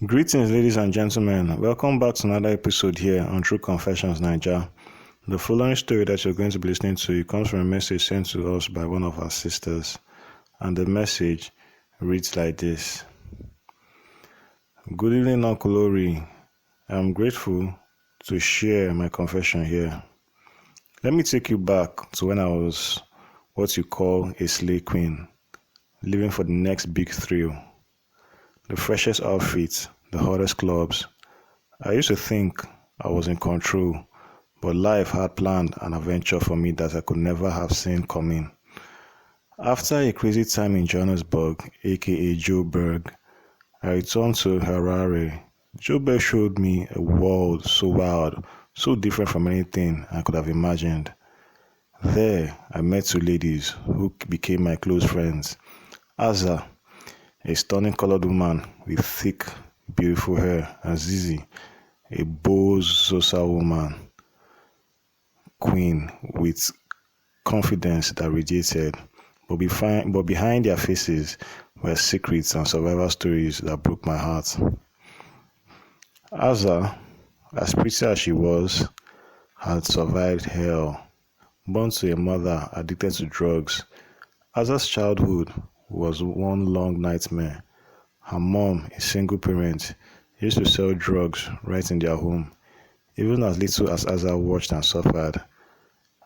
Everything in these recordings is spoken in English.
Greetings, ladies and gentlemen. Welcome back to another episode here on True Confessions Naija. The following story that you're going to be listening to comes from a message sent to us by one of our sisters, and the message reads like this. Good evening, Uncle Lori. I'm grateful to share my confession here. Let me take you back to when I was what you call a slay queen, living for the next big thrill. The freshest outfits, the hottest clubs. I used to think I was in control, but life had planned an adventure for me that I could never have seen coming. After a crazy time in Johannesburg, aka Joburg, I returned to Harare. Joburg showed me a world so wild, so different from anything I could have imagined. There, I met two ladies who became my close friends. Aza, a stunning colored woman with thick, beautiful hair, and Zizi, a bold, social woman, queen with confidence that radiated, but behind their faces were secrets and survival stories that broke my heart. Aza, as pretty as she was, had survived hell. Born to a mother addicted to drugs, Aza's childhood was one long nightmare. Her mom, a single parent, used to sell drugs right in their home. Even as little as Aza watched and suffered,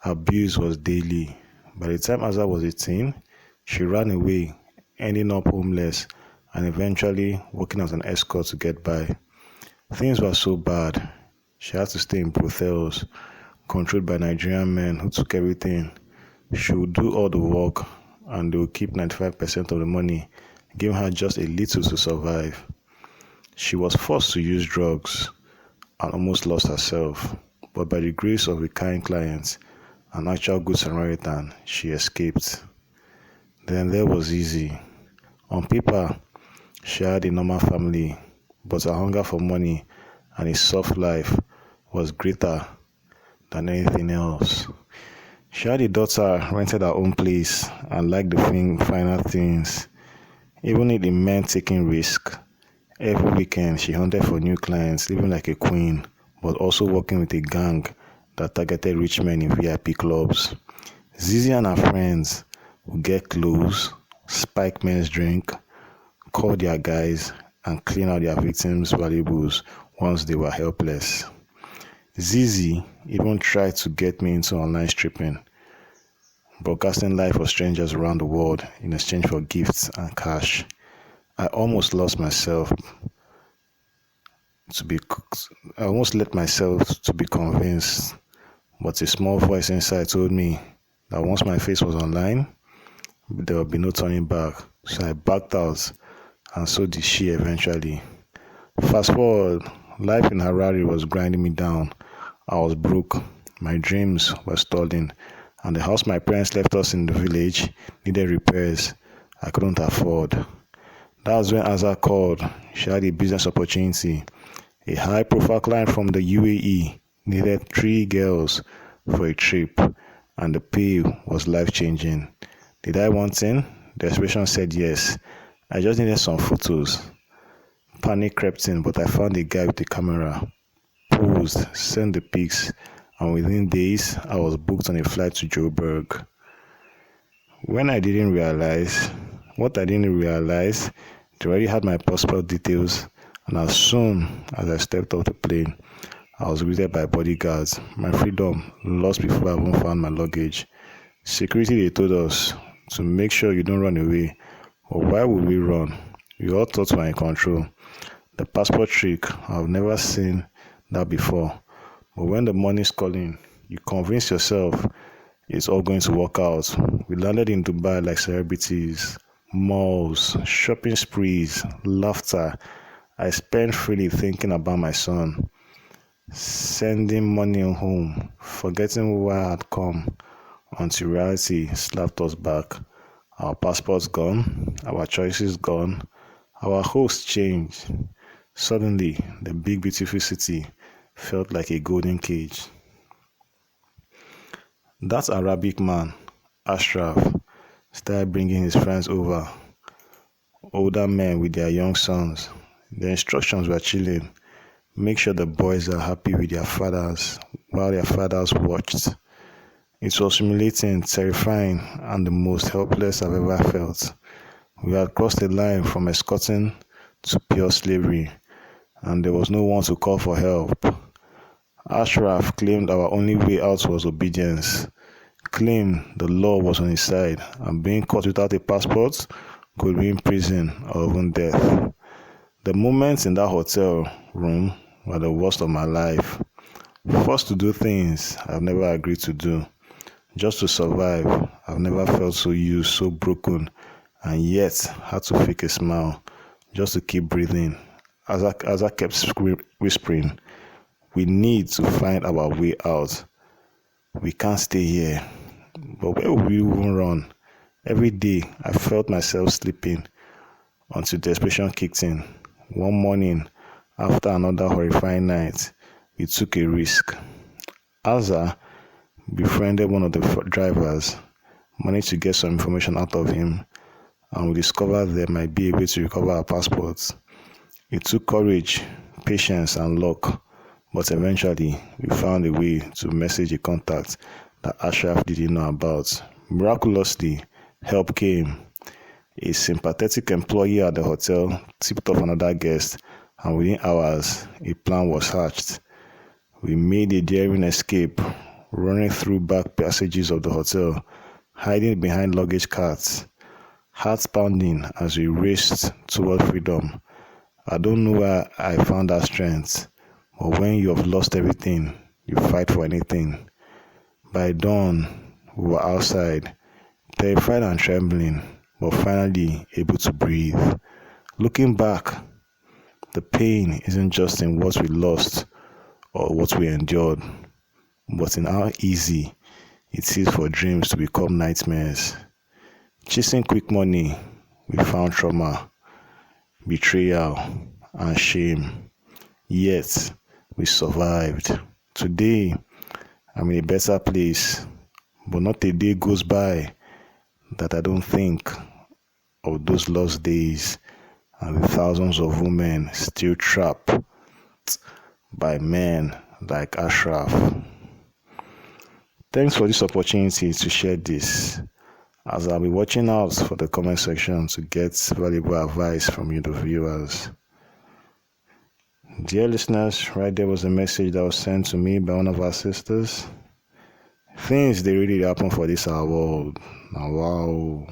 abuse was daily. By the time Aza was 18, she ran away, ending up homeless and eventually working as an escort to get by. Things were so bad, she had to stay in brothels, controlled by Nigerian men who took everything. She would do all the work, and they would keep 95% of the money, giving her just a little to survive. She was forced to use drugs and almost lost herself, but by the grace of a kind client, an actual good Samaritan, she escaped. Then there was Zizi. On paper, she had a normal family, but her hunger for money and a soft life was greater than anything else. She had a daughter, rented her own place, and liked the finer things. Even if it meant taking risks, every weekend she hunted for new clients, living like a queen, but also working with a gang that targeted rich men in VIP clubs. Zizi and her friends would get close, spike men's drink, call their guys, and clean out their victims' valuables once they were helpless. Zizi even tried to get me into online stripping, broadcasting live for strangers around the world in exchange for gifts and cash. I almost let myself to be convinced, but a small voice inside told me that once my face was online, there would be no turning back. So I backed out, and so did she eventually. Fast forward, life in Harare was grinding me down. I was broke, my dreams were stalling, and the house my parents left us in the village needed repairs I couldn't afford. That was when Aza called. She had a business opportunity. A high-profile client from the UAE needed 3 girls for a trip, and the pay was life-changing. Did I want in? Desperation said yes. I just needed some photos. Panic crept in, but I found a guy with a camera, posed, sent the pics, and within days, I was booked on a flight to Joburg. What I didn't realize, they already had my passport details, and as soon as I stepped off the plane, I was greeted by bodyguards. My freedom lost before I even found my luggage. Security, they told us to make sure you don't run away. But why would we run? We all thought we were in control. The passport trick, I've never seen that before. But when the money's calling, you convince yourself it's all going to work out. We landed in Dubai like celebrities, malls, shopping sprees, laughter. I spent freely thinking about my son, sending money home, forgetting where I had come, until reality slapped us back. Our passports gone, our choices gone, our hosts changed. Suddenly, the big beautiful city felt like a golden cage. That Arabic man, Ashraf, started bringing his friends over, older men with their young sons. The instructions were chilling. Make sure the boys are happy with their fathers while their fathers watched. It was humiliating, terrifying, and the most helpless I've ever felt. We had crossed the line from escorting to pure slavery, and there was no one to call for help. Ashraf claimed our only way out was obedience, claimed the law was on his side, and being caught without a passport could mean prison or even death. The moments in that hotel room were the worst of my life. Forced to do things I've never agreed to do, just to survive. I've never felt so used, so broken, and yet had to fake a smile just to keep breathing. As I kept whispering, we need to find our way out. We can't stay here. But where will we even run? Every day, I felt myself slipping until desperation kicked in. One morning, after another horrifying night, we took a risk. Azza befriended one of the drivers, managed to get some information out of him, and we discovered there might be a way to recover our passports. It took courage, patience, and luck, but eventually we found a way to message a contact that Ashraf didn't know about. Miraculously, help came. A sympathetic employee at the hotel tipped off another guest, and within hours, a plan was hatched. We made a daring escape, running through back passages of the hotel, hiding behind luggage carts, hearts pounding as we raced toward freedom. I don't know where I found that strength, but when you have lost everything, you fight for anything. By dawn, we were outside, terrified and trembling, but finally able to breathe. Looking back, the pain isn't just in what we lost or what we endured, but in how easy it is for dreams to become nightmares. Chasing quick money, we found trauma, betrayal, and shame. Yet, we survived. Today, I'm in a better place, but not a day goes by that I don't think of those lost days and the thousands of women still trapped by men like Ashraf. Thanks for this opportunity to share this, as I'll be watching out for the comment section to get valuable advice from you, the viewers. Dear listeners, right there was a message that was sent to me by one of our sisters. Things they really happen for this our world. Now, wow.